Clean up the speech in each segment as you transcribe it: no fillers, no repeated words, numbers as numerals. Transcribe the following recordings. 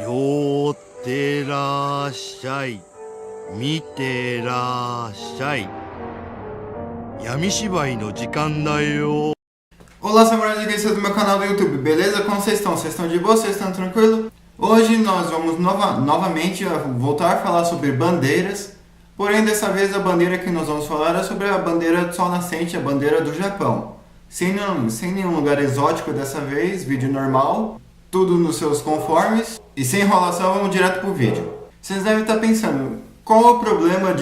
寄ってらっしゃい。見てらっしゃい。闇芝居の時間だよ。 Olá, samurais e guerreiros do meu canal do YouTube, beleza? Como vocês estão? Vocês estão de boa? Vocês estão tranquilos? Hoje nós vamos novamente voltar a falar sobre bandeiras, porém dessa vez a bandeira que nós vamos falar é sobre a bandeira do sol nascente, a bandeira do Japão. Sem nenhum lugar exótico dessa vez, vídeo normal, tudo nos seus conformes, e sem enrolação vamos direto pro vídeo. Vocês devem estar pensando, qual é o problema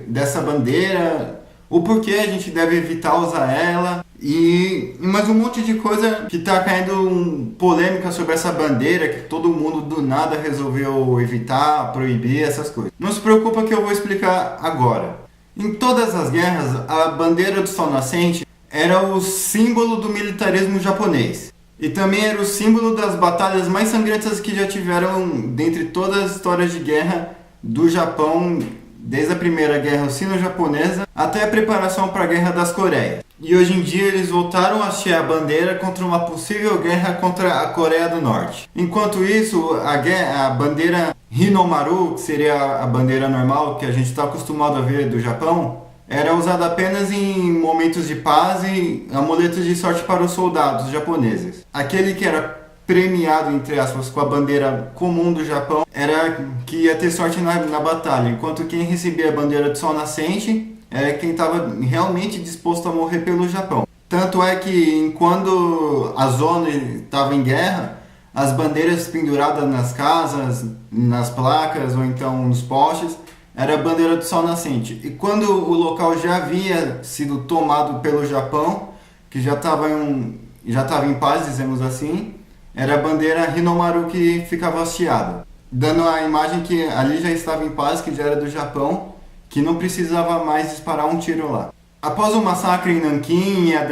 dessa bandeira, o porquê a gente deve evitar usar ela, e mais um monte de coisa que tá caindo polêmica sobre essa bandeira, que todo mundo do nada resolveu evitar, proibir essas coisas. Não se preocupa que eu vou explicar agora. Em todas as guerras, a bandeira do sol nascente era o símbolo do militarismo japonês. E também era o símbolo das batalhas mais sangrentas que já tiveram dentre todas as histórias de guerra do Japão, desde a Primeira Guerra Sino-Japonesa até a preparação para a Guerra das Coreias. E hoje em dia eles voltaram a hastear a bandeira contra uma possível guerra contra a Coreia do Norte. Enquanto isso, a bandeira Hinomaru, que seria a bandeira normal que a gente está acostumado a ver do Japão, era usada apenas em momentos de paz e amuletos de sorte para os soldados japoneses. Aquele que era premiado, entre aspas, com a bandeira comum do Japão era que ia ter sorte na batalha, enquanto quem recebia a bandeira do sol nascente era quem estava realmente disposto a morrer pelo Japão. Tanto é que quando a zona estava em guerra, as bandeiras penduradas nas casas, nas placas ou então nos postes, era a bandeira do sol nascente. E quando o local já havia sido tomado pelo Japão, que já estava em paz, dizemos assim, era a bandeira Hinomaru que ficava hasteada, dando a imagem que ali já estava em paz, que já era do Japão, que não precisava mais disparar um tiro lá. Após o massacre em Nanquim e a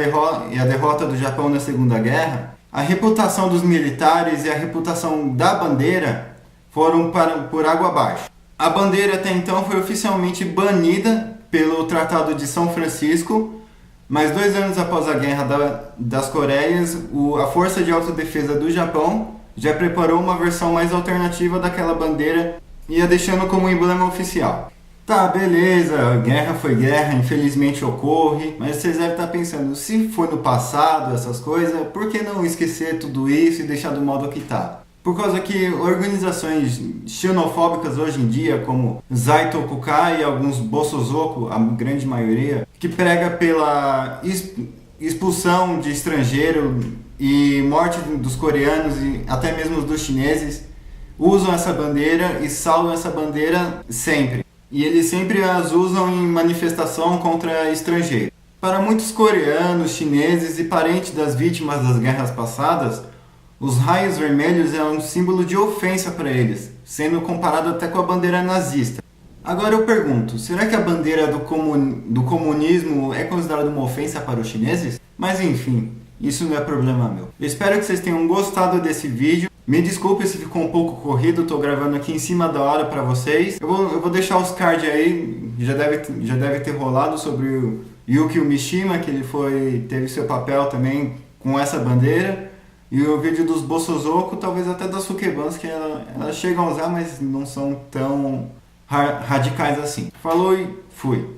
derrota do Japão na Segunda Guerra, a reputação dos militares e a reputação da bandeira foram por água abaixo. A bandeira até então foi oficialmente banida pelo Tratado de São Francisco, mas 2 anos após a Guerra das Coreias, a Força de Autodefesa do Japão já preparou uma versão mais alternativa daquela bandeira e a deixando como emblema oficial. Tá, beleza, guerra foi guerra, infelizmente ocorre, mas vocês devem estar pensando, se foi no passado essas coisas, por que não esquecer tudo isso e deixar do modo que tá? Por causa que organizações xenofóbicas hoje em dia, como Zaito Kukai e alguns Bosozoku, a grande maioria, que prega pela expulsão de estrangeiro e morte dos coreanos e até mesmo dos chineses, usam essa bandeira e saudam essa bandeira sempre. E eles sempre as usam em manifestação contra estrangeiros. Para muitos coreanos, chineses e parentes das vítimas das guerras passadas, os raios vermelhos é um símbolo de ofensa para eles, sendo comparado até com a bandeira nazista. Agora eu pergunto, será que a bandeira do comunismo é considerada uma ofensa para os chineses? Mas enfim, isso não é problema meu. Eu espero que vocês tenham gostado desse vídeo. Me desculpe se ficou um pouco corrido, estou gravando aqui em cima da hora para vocês. Eu vou deixar os cards aí, já deve ter rolado sobre o Yukio Mishima, que ele teve seu papel também com essa bandeira. E o vídeo dos Bosozoku, talvez até das Sukebans, que elas chegam a usar, mas não são tão radicais assim. Falou e fui!